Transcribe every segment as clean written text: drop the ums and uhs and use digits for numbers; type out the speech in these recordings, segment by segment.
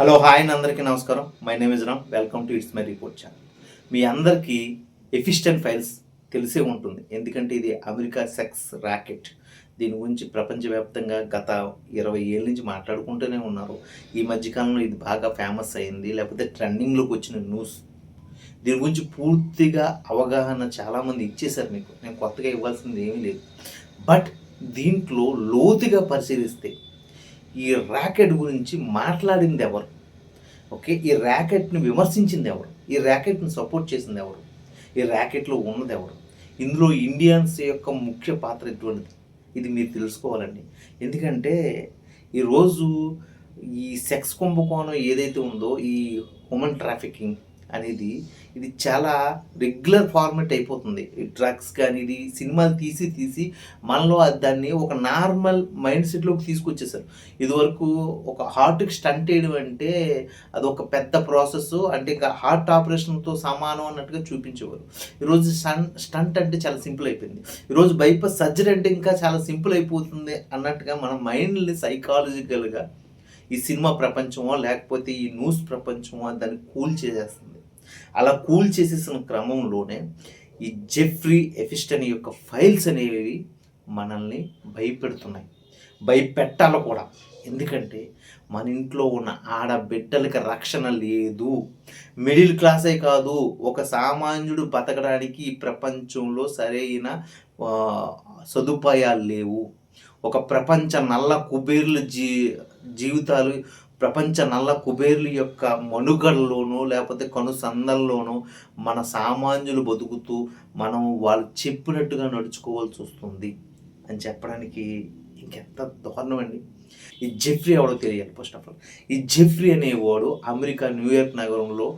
Hello hi అండి, అందరికీ నమస్కారం. My name is Ram. Welcome to it's my report channel. మీ అందరికీ ఎఫిస్టెంట్ ఫైల్స్ తెలిసే ఉంటుంది, ఎందుకంటే ఇది అమెరికా సెక్స్ ర్యాకెట్. దీని గురించి ప్రపంచవ్యాప్తంగా గత 20 ఏళ్ళ నుంచి మాట్లాడుకుంటూనే ఉన్నారు. ఈ మధ్యకాలంలో ఇది బాగా ఫేమస్ అయింది, లేకపోతే ట్రెండింగ్లోకి వచ్చిన న్యూస్. దీని గురించి పూర్తిగా అవగాహన చాలామంది ఇచ్చేశారు మీకు. నేను కొత్తగా ఇవ్వాల్సింది ఏమీ లేదు. బట్ దీంట్లో లోతుగా పరిశీలిస్తే ఈ ర్యాకెట్ గురించి మాట్లాడింది ఎవరు? ఓకే, ఈ ర్యాకెట్ని విమర్శించింది ఎవరు? ఈ ర్యాకెట్ని సపోర్ట్ చేసింది ఎవరు? ఈ ర్యాకెట్లో ఉన్నది ఎవరు? ఇందులో ఇండియన్స్ యొక్క ముఖ్య పాత్ర ఎటువంటిది? ఇది మీరు తెలుసుకోవాలండి. ఎందుకంటే ఈరోజు ఈ సెక్స్ కుంభకోణం ఏదైతే ఉందో, ఈ హ్యూమన్ ట్రాఫికింగ్ అనేది ఇది చాలా రెగ్యులర్ ఫార్మేట్ అయిపోతుంది. ఈ డ్రగ్స్ కానీ ఇది సినిమాలు తీసి మనలో దాన్ని ఒక నార్మల్ మైండ్ సెట్లోకి తీసుకొచ్చేసారు. ఇదివరకు ఒక హార్ట్కి స్టంట్ వేయడం అంటే అదొక పెద్ద ప్రాసెస్, అంటే ఇంకా హార్ట్ ఆపరేషన్తో సమానం అన్నట్టుగా చూపించేవారు. ఈరోజు స్టంట్ అంటే చాలా సింపుల్ అయిపోయింది. ఈరోజు బైపాస్ సర్జరీ అంటే ఇంకా చాలా సింపుల్ అయిపోతుంది అన్నట్టుగా మన మైండ్ని సైకాలజికల్గా ఈ సినిమా ప్రపంచమో లేకపోతే ఈ న్యూస్ ప్రపంచమో దాన్ని కూల్ చేసేస్తుంది. అలా కూల్ చేసేసిన క్రమంలోనే ఈ జెఫ్రీ ఎఫిస్టన్ యొక్క ఫైల్స్ అనేవి మనల్ని భయపెడుతున్నాయి, భయపెట్టాలి కూడా. ఎందుకంటే మన ఇంట్లో ఉన్న ఆడబిడ్డలకి రక్షణ లేదు. మిడిల్ క్లాసే కాదు, ఒక సామాన్యుడు బతకడానికి ఈ ప్రపంచంలో సరైన సదుపాయాలు లేవు. ఒక ప్రపంచ నల్ల కుబేర్ల జీవితాలు, ప్రపంచ నల్ల కుబేర్ల యొక్క మనుగడలోనూ లేకపోతే కనుసందల్లోనూ మన సామాన్యులు బతుకుతూ మనం వాళ్ళు చెప్పినట్టుగా నడుచుకోవాల్సి వస్తుంది అని చెప్పడానికి ఇంకెంత దారుణం అండి. ఈ జెఫ్రీ ఎవడో తెలియాలి. ఫస్ట్ ఆఫ్ ఆల్, ఈ జెఫ్రీ అనేవాడు అమెరికా న్యూయార్క్ నగరంలో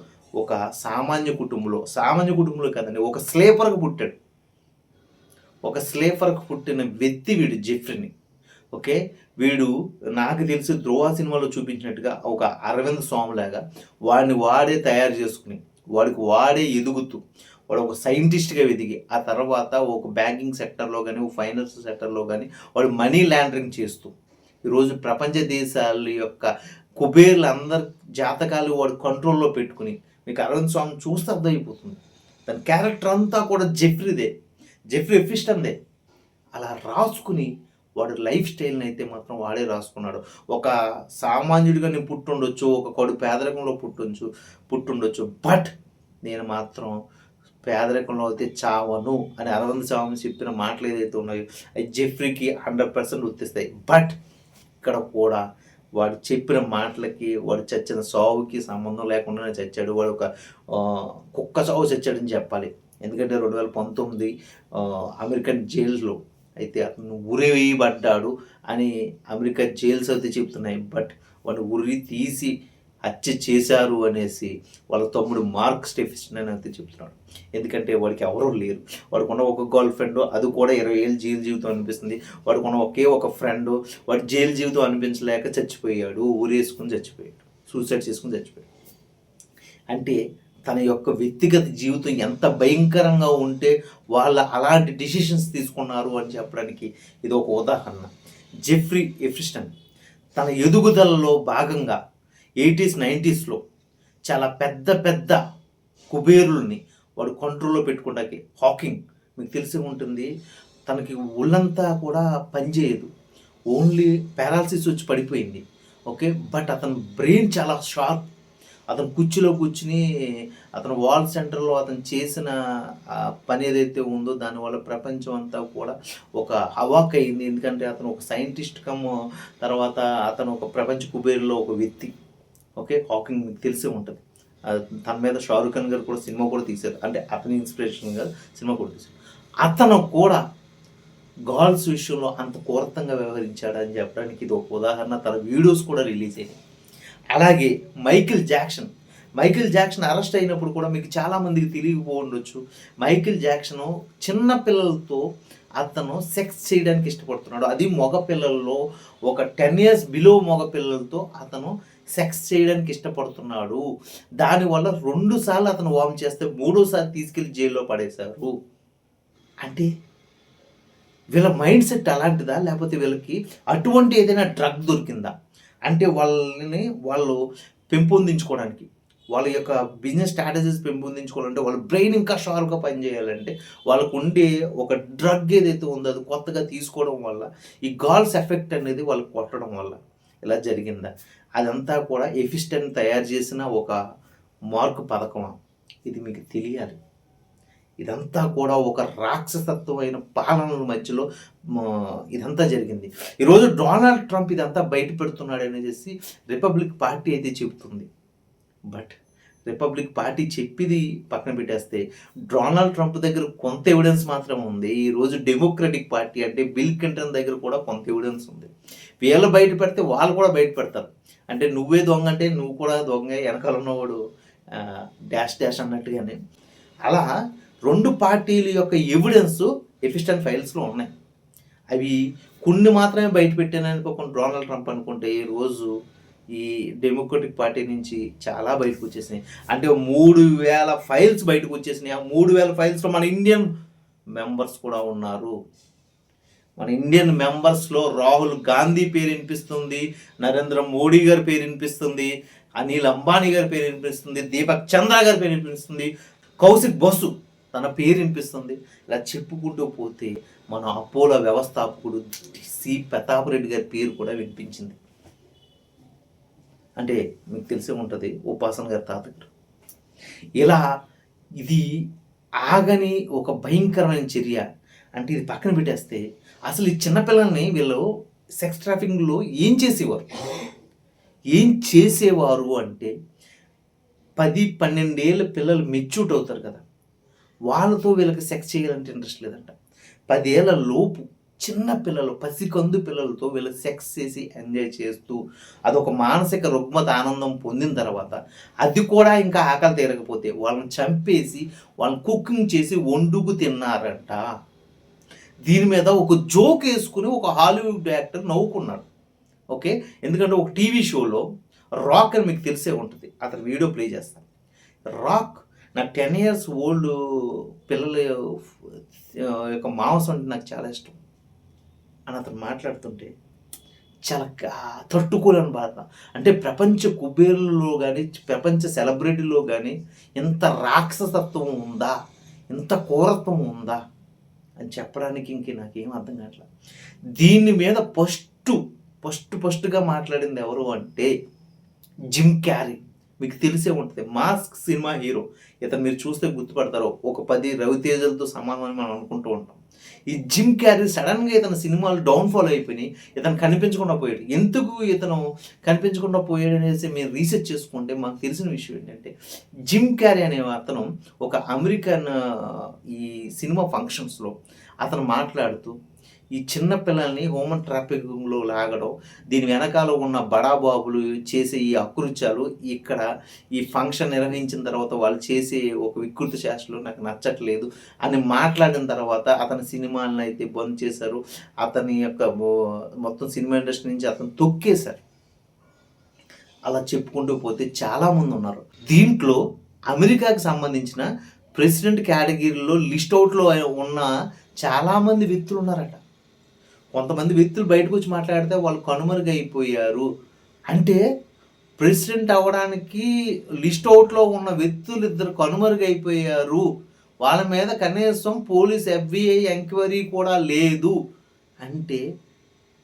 ఒక సామాన్య కుటుంబంలో కదండి, ఒక స్లేపర్కి పుట్టాడు. ఒక స్లేపర్కి పుట్టిన వ్యక్తి వీడు జెఫ్రీని. ఓకే, వీడు నాకు తెలిసి ధ్రువ సినిమాలో చూపించినట్టుగా ఒక అరవింద్ స్వామిలాగా వాడిని వాడే తయారు చేసుకుని వాడికి వాడే ఎదుగుతూ వాడు ఒక సైంటిస్ట్గా ఎదిగి ఆ తర్వాత ఒక బ్యాంకింగ్ సెక్టర్లో కానీ ఒక ఫైనాన్స్ సెక్టర్లో కానీ వాడు మనీ లాండరింగ్ చేస్తూ ఈరోజు ప్రపంచ దేశాల యొక్క కుబేర్లు అందరి జాతకాలు వాడు కంట్రోల్లో పెట్టుకుని, మీకు అరవింద్ స్వామి చూస్తే అర్థమైపోతుంది దాని క్యారెక్టర్ అంతా కూడా జెఫ్రీ ఎఫిస్టన్దే. అలా రాసుకుని వాడు లైఫ్ స్టైల్ని అయితే మాత్రం వాడే రాసుకున్నాడు. ఒక సామాన్యుడిగా నేను పుట్టుండొచ్చు, ఒక కడు పేదరికంలో పుట్టుండొచ్చు, బట్ నేను మాత్రం పేదరికంలో అయితే చావను అని అరవింద్ స్వామి చెప్పిన మాటలు ఏదైతే ఉన్నాయో అవి జెఫ్రీకి 100% వర్తిస్తాయి. బట్ ఇక్కడ కూడా వాడు చెప్పిన మాటలకి వాడు చచ్చిన సావుకి సంబంధం లేకుండానే చచ్చాడు. వాడు ఒక కుక్క సావు చచ్చాడని చెప్పాలి. ఎందుకంటే 2019 అమెరికన్ జైల్స్లో అయితే అతను ఉరి వేయబడ్డాడు అని అమెరికా జైల్స్ అయితే చెప్తున్నాయి. బట్ వాడు ఉరి తీసి హత్య చేశారు అనేసి వాళ్ళ తమ్ముడు మార్క్ స్టెఫిస్టన్ అని అయితే చెప్తున్నాడు. ఎందుకంటే వాడికి ఎవరూ లేరు. వాడుకున్న ఒక గర్ల్ ఫ్రెండ్, అది కూడా 20 ఏళ్ళు జైలు జీవితం అనిపిస్తుంది. వాడుకున్న ఒకే ఒక ఫ్రెండ్, వాడు జైలు జీవితం అనిపించలేక చచ్చిపోయాడు, ఊరేసుకుని చచ్చిపోయాడు, సూసైడ్ చేసుకుని చచ్చిపోయాడు. అంటే తన యొక్క వ్యక్తిగత జీవితం ఎంత భయంకరంగా ఉంటే వాళ్ళు అలాంటి డిసిషన్స్ తీసుకున్నారు అని చెప్పడానికి ఇది ఒక ఉదాహరణ. జెఫ్రీ ఎఫిస్టన్ తన ఎదుగుదలలో భాగంగా 80s 90sలో చాలా పెద్ద కుబేరుల్ని వాడు కంట్రోల్లో పెట్టుకోవడానికి, హాకింగ్ మీకు తెలిసి ఉంటుంది, తనకి ఒళ్ళంతా కూడా పనిచేయదు, ఓన్లీ పారాలసిస్ వచ్చి పడిపోయింది. ఓకే, బట్ అతని బ్రెయిన్ చాలా షార్ప్. అతను కుర్చీలో కూర్చుని అతను వాల్ సెంటర్లో అతను చేసిన పని ఏదైతే ఉందో దానివల్ల ప్రపంచం అంతా కూడా ఒక హవాక్ అయింది. ఎందుకంటే అతను ఒక సైంటిస్ట్ తర్వాత అతను ఒక ప్రపంచ కుబేరులో ఒక వ్యక్తి. ఓకే, హాకింగ్ మీకు తెలిసే ఉంటుంది. తన మీద షారుఖ్ ఖాన్ గారు కూడా సినిమా కూడా తీశారు, అంటే అతని ఇన్స్పిరేషన్గా సినిమా కూడా తీశారు. అతను కూడా గర్ల్స్ విషయంలో అంత కోరతంగా వ్యవహరించాడని చెప్పడానికి ఇది ఒక ఉదాహరణ. తన వీడియోస్ కూడా రిలీజ్ అయ్యాయి. అలాగే మైకేల్ జాక్సన్ అరెస్ట్ అయినప్పుడు కూడా మీకు చాలామందికి తెలియకపోవచ్చు. మైకేల్ జాక్సన్ చిన్న పిల్లలతో అతను సెక్స్ చేయడానికి ఇష్టపడుతున్నాడు. అది మగ పిల్లల్లో ఒక 10 years బిలో మగ పిల్లలతో అతను సెక్స్ చేయడానికి ఇష్టపడుతున్నాడు. దానివల్ల 2 సార్లు అతను వార్న్ చేస్తే 3వసారి తీసుకెళ్ళి జైల్లో పడేశారు. అంటే వీళ్ళ మైండ్ సెట్ అలాంటిదా, లేకపోతే వీళ్ళకి అటువంటి ఏదైనా డ్రగ్ దొరికిందా? అంటే వాళ్ళు పెంపొందించుకోవడానికి, వాళ్ళ యొక్క బిజినెస్ స్ట్రాటజీస్ పెంపొందించుకోవాలంటే, వాళ్ళ బ్రెయిన్ ఇంకా షార్ప్గా పనిచేయాలంటే, వాళ్ళకు ఉండే ఒక డ్రగ్ ఏదైతే ఉందో అది కొత్తగా తీసుకోవడం వల్ల ఈ గాల్స్ ఎఫెక్ట్ అనేది వాళ్ళకి కొట్టడం వల్ల ఇలా జరిగిందా? అదంతా కూడా ఎఫిస్టన్ తయారు చేసిన ఒక మార్క్ పథకమా? ఇది మీకు తెలియాలి. ఇదంతా కూడా ఒక రాక్షసత్వమైన పాలనల మధ్యలో ఇదంతా జరిగింది. ఈరోజు డొనాల్డ్ ట్రంప్ ఇదంతా బయట పెడుతున్నాడు అనేసి రిపబ్లిక్ పార్టీ అయితే చెబుతుంది. బట్ రిపబ్లిక్ పార్టీ చెప్పిది పక్కన పెట్టేస్తే డొనాల్డ్ ట్రంప్ దగ్గర కొంత ఎవిడెన్స్ మాత్రం ఉంది. ఈరోజు డెమోక్రటిక్ పార్టీ అంటే బిల్ క్లింటన్ దగ్గర కూడా కొంత ఎవిడెన్స్ ఉంది. వీళ్ళు బయట పెడితే వాళ్ళు కూడా బయట పెడతారు. అంటే నువ్వే దొంగ అంటే నువ్వు కూడా దొంగ, వెనకాల ఉన్నవాడు డాష్ డాష్ అన్నట్టుగానే. అలా 2 పార్టీల యొక్క ఎవిడెన్స్ ఎఫిస్టన్ ఫైల్స్లో ఉన్నాయి. అవి కొన్ని మాత్రమే బయట పెట్టానని అనుకోకుండా డొనాల్డ్ ట్రంప్ అనుకుంటే ఈరోజు ఈ డెమోక్రటిక్ పార్టీ నుంచి చాలా బయటకు వచ్చేసినాయి. అంటే 3000 ఫైల్స్ బయటకు వచ్చేసినాయి. ఆ 3000 ఫైల్స్లో మన ఇండియన్ మెంబర్స్ కూడా ఉన్నారు. మన ఇండియన్ మెంబర్స్లో రాహుల్ గాంధీ పేరు వినిపిస్తుంది, నరేంద్ర మోడీ గారి పేరు వినిపిస్తుంది, అనిల్ అంబానీ గారి పేరు వినిపిస్తుంది, దీపక్ చంద్ర గారి పేరు వినిపిస్తుంది, కౌశిక్ బసు తన పేరు వినిపిస్తుంది. ఇలా చెప్పుకుంటూ పోతే మన అపోలో వ్యవస్థాపకుడు సి ప్రతాప్ రెడ్డి గారి పేరు కూడా వినిపించింది. అంటే మీకు తెలిసే ఉంటుంది, ఉపాసన గారి తాతగారు. ఇలా ఇది ఆగని ఒక భయంకరమైన చర్య. అంటే ఇది పక్కన పెట్టేస్తే అసలు ఈ చిన్నపిల్లల్ని వీళ్ళు సెక్స్ ట్రాఫికింగ్లో ఏం చేసేవారు అంటే 10-12 ఏళ్ళ పిల్లలు మెచ్యూర్డ్ అవుతారు కదా, వాళ్ళతో వీళ్ళకి సెక్స్ చేయాలంటే ఇంట్రెస్ట్ లేదంట. 10 ఏళ్ళ లోపు చిన్న పిల్లలు, పసికందు పిల్లలతో వీళ్ళు సెక్స్ చేసి ఎంజాయ్ చేస్తూ అదొక మానసిక రుగ్మత ఆనందం పొందిన తర్వాత అది కూడా ఇంకా ఆకలి తీరకపోతే వాళ్ళని చంపేసి వాళ్ళని కుకింగ్ చేసి వండుకు తిన్నారంట. దీని మీద ఒక జోక్ వేసుకుని ఒక హాలీవుడ్ యాక్టర్ నవ్వుకున్నాడు. ఓకే, ఎందుకంటే ఒక టీవీ షోలో రాక్ అని మీకు తెలిసే ఉంటుంది, అతను వీడియో ప్లే చేస్తాను. రాక్ నాకు 10 years ఓల్డ్ పిల్లల యొక్క మాంసం అంటే నాకు చాలా ఇష్టం అని అతను మాట్లాడుతుంటే చాలా తట్టుకోలేని బాధ. అంటే ప్రపంచ కుబేరులలో కానీ ప్రపంచ సెలబ్రిటీలో కానీ ఎంత రాక్షసత్వం ఉందా, ఎంత క్రూరత్వం ఉందా అని చెప్పడానికి ఇంక నాకేం అర్థం కావట్లేదు. దీని మీద ఫస్ట్గా మాట్లాడింది ఎవరు అంటే జిమ్ క్యారీ. మీకు తెలిసే ఉంటుంది, మాస్క్ సినిమా హీరో. ఇతను మీరు చూస్తే గుర్తుపడతారు, ఒక 10 రవితేజలతో సమానమని మనం అనుకుంటూ ఉంటాం. ఈ జిమ్ క్యారీ సడన్గా ఇతను సినిమాలు డౌన్ఫాల్ అయిపోయినాయి, ఇతను కనిపించకుండా పోయాడు. ఎందుకు ఇతను కనిపించకుండా పోయాడు అనేసి మీరు రీసెర్చ్ చేసుకుంటే మాకు తెలిసిన విషయం ఏంటంటే, జిమ్ క్యారీ అనే అతను ఒక అమెరికన్ ఈ సినిమా ఫంక్షన్స్లో అతను మాట్లాడుతూ ఈ చిన్న పిల్లల్ని హ్యూమన్ ట్రాఫికింగ్లో లాగడం, దీని వెనకాల ఉన్న బడాబాబులు చేసే ఈ అకృత్యాలు, ఇక్కడ ఈ ఫంక్షన్ నిర్వహించిన తర్వాత వాళ్ళు చేసే ఒక వికృతి చేష్టలు నాకు నచ్చట్లేదు అని మాట్లాడిన తర్వాత అతని సినిమాలను అయితే బంద్ చేశారు. అతని యొక్క మొత్తం సినిమా ఇండస్ట్రీ నుంచి అతను తొక్కేశారు. అలా చెప్పుకుంటూ పోతే చాలామంది ఉన్నారు. దీంట్లో అమెరికాకి సంబంధించిన ప్రెసిడెంట్ కేటగిరీలో లిస్ట్ అవుట్లో ఉన్న చాలామంది వ్యక్తులు ఉన్నారట. కొంతమంది వ్యక్తులు బయటకు వచ్చి మాట్లాడితే వాళ్ళు కనుమరుగైపోయారు. అంటే ప్రెసిడెంట్ అవ్వడానికి లిస్ట్ అవుట్లో ఉన్న వ్యక్తులు 2 కనుమరుగైపోయారు. వాళ్ళ మీద కనీసం పోలీస్ FBI ఎంక్వైరీ కూడా లేదు. అంటే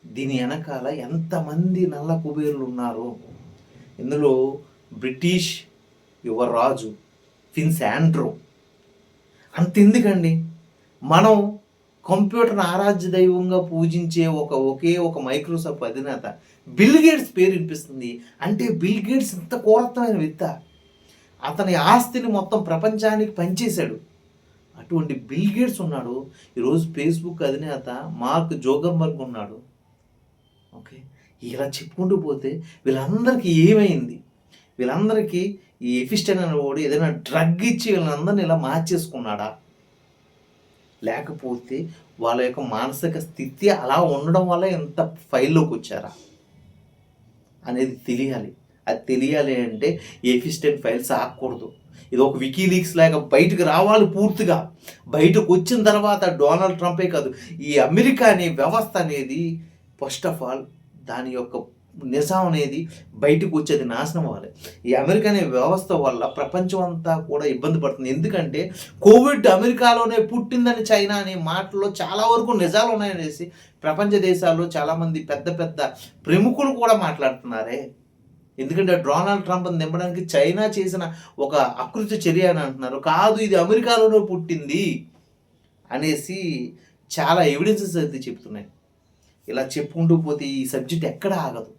దీని వెనకాల ఎంతమంది నల్ల కుబేరులు ఉన్నారు. ఇందులో బ్రిటిష్ యువరాజు ప్రిన్స్ ఆండ్రూ. అంతెందుకండి, మనం కంప్యూటర్ ఆరాధ్య దైవంగా పూజించే ఒకే ఒక మైక్రోసాఫ్ట్ అధినేత బిల్ గేట్స్ పేరు వినిపిస్తుంది. అంటే బిల్ గేట్స్ ఇంత క్రూరత్వమైన వ్యక్తి, అతని ఆస్తిని మొత్తం ప్రపంచానికి పంచేశాడు. అటువంటి బిల్ గేట్స్ ఉన్నాడు. ఈరోజు ఫేస్బుక్ అధినేత మార్క్ జోకర్బర్గ్ ఉన్నాడు. ఓకే, ఇలా చెప్పుకుంటూ పోతే వీళ్ళందరికీ ఏమైంది? వీళ్ళందరికీ ఈ ఎఫిస్టన్ అనేవాడు ఏదైనా డ్రగ్ ఇచ్చి వీళ్ళందరినీ ఇలా మార్చేసుకున్నాడా, లేకపోతే వాళ్ళ యొక్క మానసిక స్థితి అలా ఉండడం వల్ల ఎంత ఫైల్లోకి వచ్చారా అనేది తెలియాలి. అది తెలియాలి అంటే ఎఫిస్టన్ ఫైల్స్ ఆగకూడదు. ఇది ఒక వికీలీక్స్ లాగా బయటకు రావాలి. పూర్తిగా బయటకు వచ్చిన తర్వాత డొనాల్డ్ ట్రంపే కాదు, ఈ అమెరికా అనే వ్యవస్థ అనేది ఫస్ట్ ఆఫ్ ఆల్ దాని యొక్క నిజం అనేది బయటకు వచ్చేది నాశనం అవ్వాలి. ఈ అమెరికా అనే వ్యవస్థ వల్ల ప్రపంచం అంతా కూడా ఇబ్బంది పడుతుంది. ఎందుకంటే కోవిడ్ అమెరికాలోనే పుట్టిందని చైనా అనే మాటల్లో చాలా వరకు నిజాలు ఉన్నాయనేసి ప్రపంచ దేశాల్లో చాలామంది పెద్ద పెద్ద ప్రముఖులు కూడా మాట్లాడుతున్నారే. ఎందుకంటే డొనాల్డ్ ట్రంప్ని దింపడానికి చైనా చేసిన ఒక అకృత్య చర్య అని అంటున్నారు. కాదు, ఇది అమెరికాలోనే పుట్టింది అనేసి చాలా ఎవిడెన్సెస్ అయితే చెప్తున్నాయి. ఇలా చెప్పుకుంటూ పోతే ఈ సబ్జెక్ట్ ఎక్కడ ఆగదు.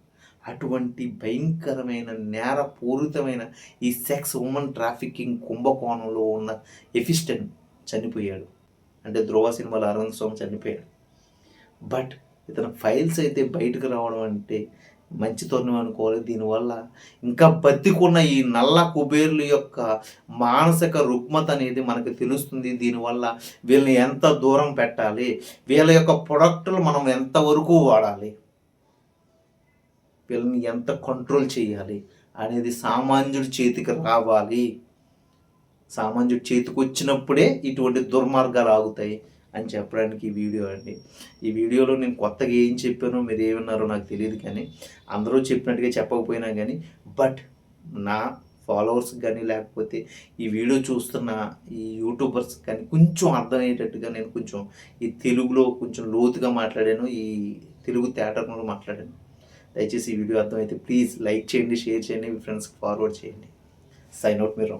అటువంటి భయంకరమైన నేరపూరితమైన ఈ సెక్స్ ఉమెన్ ట్రాఫికింగ్ కుంభకోణంలో ఉన్న ఎఫిస్టన్ చనిపోయాడు. అంటే ధ్రువ సినిమాలో అరవింద్ స్వామి చనిపోయాడు. బట్ ఇతని ఫైల్స్ అయితే బయటకు రావడం అంటే మంచి తరుణం అనుకోవాలి. దీనివల్ల ఇంకా బతికున్న ఈ నల్ల కుబేర్ల యొక్క మానసిక రుగ్మత అనేది మనకు తెలుస్తుంది. దీనివల్ల వీళ్ళని ఎంత దూరం పెట్టాలి, వీళ్ళ యొక్క ప్రొడక్టులు మనం ఎంతవరకు వాడాలి, వీళ్ళని ఎంత కంట్రోల్ చేయాలి అనేది సామాన్యుడి చేతికి రావాలి. సామాన్యుడి చేతికి వచ్చినప్పుడే ఇటువంటి దుర్మార్గాలు ఆగుతాయి అని చెప్పడానికి ఈ వీడియో అండి. ఈ వీడియోలో నేను కొత్తగా ఏం చెప్పానో మీరు ఏమన్నారో నాకు తెలియదు, కానీ అందరూ చెప్పినట్టుగా చెప్పకపోయినా కానీ బట్ నా ఫాలోవర్స్ కానీ లేకపోతే ఈ వీడియో చూస్తున్న ఈ యూట్యూబర్స్ కానీ కొంచెం అర్థమయ్యేటట్టుగా నేను కొంచెం ఈ తెలుగులో కొంచెం లోతుగా మాట్లాడాను, ఈ తెలుగు థియేటర్లో మాట్లాడాను. దయచేసి ఈ వీడియో అర్థమైతే ప్లీజ్ లైక్ చేయండి, షేర్ చేయండి, మీ ఫ్రెండ్స్కి ఫార్వర్డ్ చేయండి. సైన్ అవుట్ మీరు.